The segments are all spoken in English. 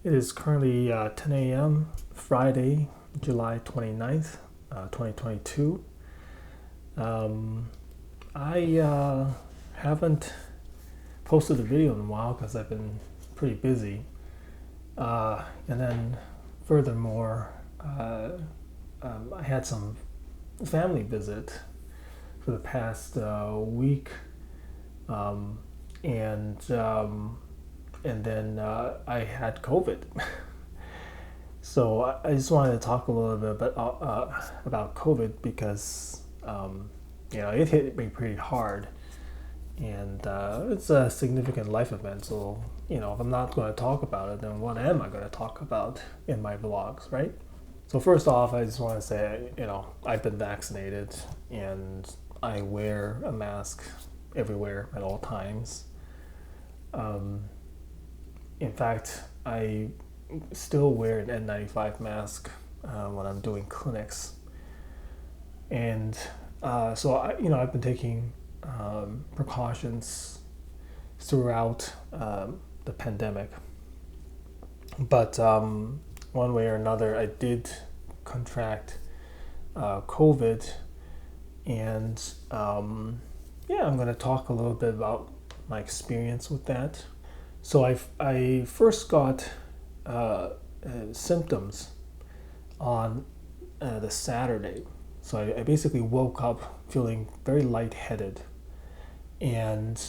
It is currently 10 a.m. Friday, July 29th, 2022. Um, I haven't posted a video in a while because I've been pretty busy. And then, furthermore, I had some family visit for the past week, um, and um, and then I had COVID. So I just wanted to talk a little bit about COVID because it hit me pretty hard, and it's a significant life event. So if I'm not going to talk about it, then what am I going to talk about in my vlogs, right? So first off, I just want to say I've been vaccinated and I wear a mask everywhere at all times. Um, in fact, I still wear an N95 mask when I'm doing clinics, and I've been taking precautions throughout the pandemic. But one way or another, I did contract COVID, and I'm going to talk a little bit about my experience with that. So I first got symptoms on the Saturday. So I basically woke up feeling very lightheaded and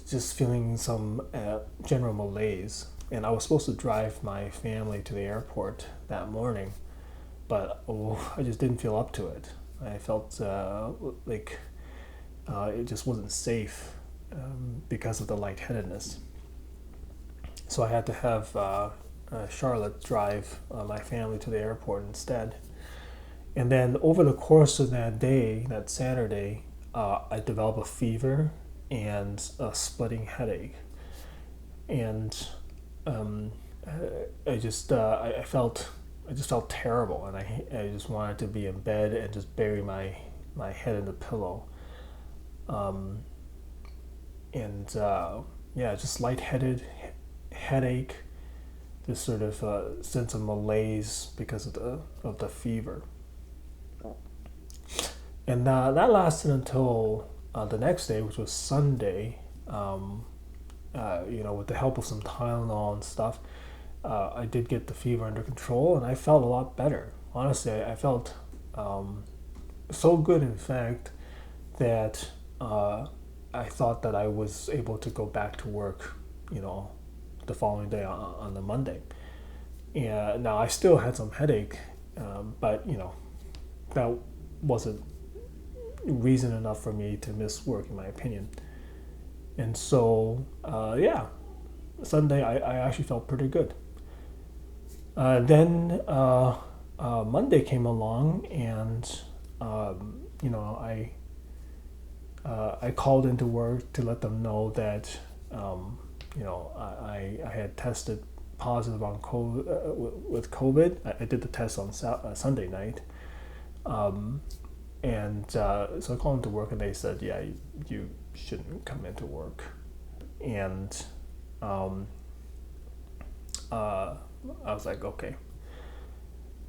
just feeling some general malaise. And I was supposed to drive my family to the airport that morning, but I just didn't feel up to it. I felt like it just wasn't safe because of the lightheadedness. So I had to have Charlotte drive my family to the airport instead. And then over the course of that day, that Saturday, I developed a fever and a splitting headache. And I just felt terrible, and I just wanted to be in bed and just bury my head in the pillow. Just lightheaded, headache, this sort of sense of malaise because of the fever. And that lasted until the next day, which was Sunday. With the help of some Tylenol and stuff, I did get the fever under control, and I felt a lot better. Honestly, I felt so good, in fact, that I thought that I was able to go back to work, the following day on the Monday. Yeah, now I still had some headache, but that wasn't reason enough for me to miss work, in my opinion. And so, Sunday I actually felt pretty good. Then Monday came along, and I called into work to let them know that I had tested positive on COVID, with COVID. I did the test on Sunday night, so I called into work, and they said, "Yeah, you shouldn't come into work." And I was like, "Okay."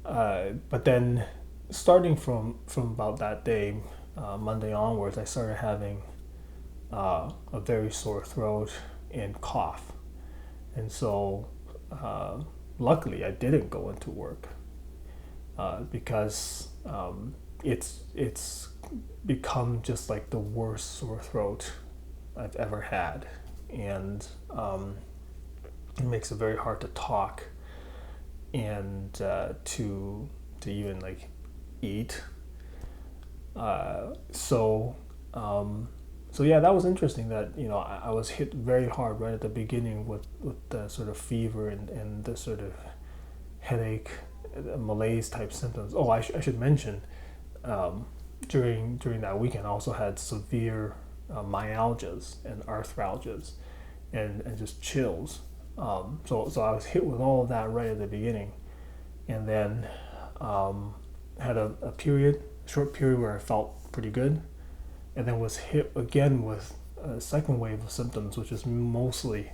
But then, starting from about that day, Monday onwards, I started having a very sore throat and cough, and so luckily I didn't go into work because it's become just like the worst sore throat I've ever had, and it makes it very hard to talk and to even like eat. That was interesting that I was hit very hard right at the beginning with the sort of fever and the sort of headache, malaise type symptoms. Oh, I should mention, during that weekend I also had severe myalgias and arthralgias and just chills. So I was hit with all of that right at the beginning, and then had a short period where I felt pretty good, and then was hit again with a second wave of symptoms, which is mostly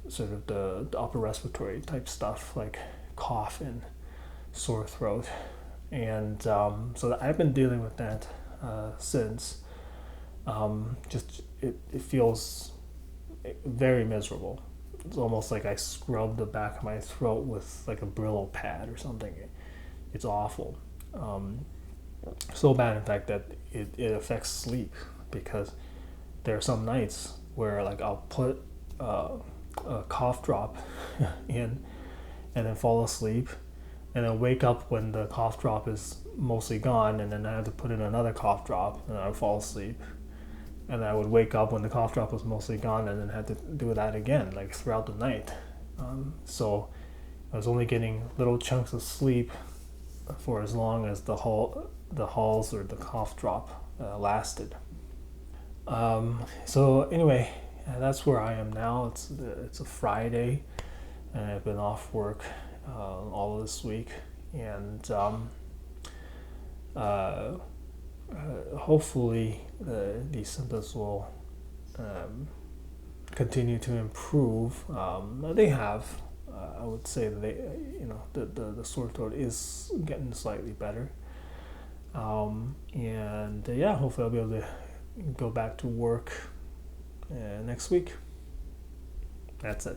sort of the upper respiratory type stuff like cough and sore throat, and so I've been dealing with that since. Just it feels very miserable. It's almost like I scrubbed the back of my throat with like a Brillo pad or something. It's awful. So bad, in fact, that it affects sleep, because there are some nights where like I'll put a cough drop in and then fall asleep, and then wake up when the cough drop is mostly gone, and then I have to put in another cough drop, and I would fall asleep, and I would wake up when the cough drop was mostly gone, and then had to do that again, like throughout the night. So I was only getting little chunks of sleep for as long as the halls or the cough drop lasted. So anyway, that's where I am now. It's a Friday, and I've been off work all of this week, and hopefully these symptoms will continue to improve. They have. I would say that the sore throat is getting slightly better, and yeah, hopefully I'll be able to go back to work next week. That's it.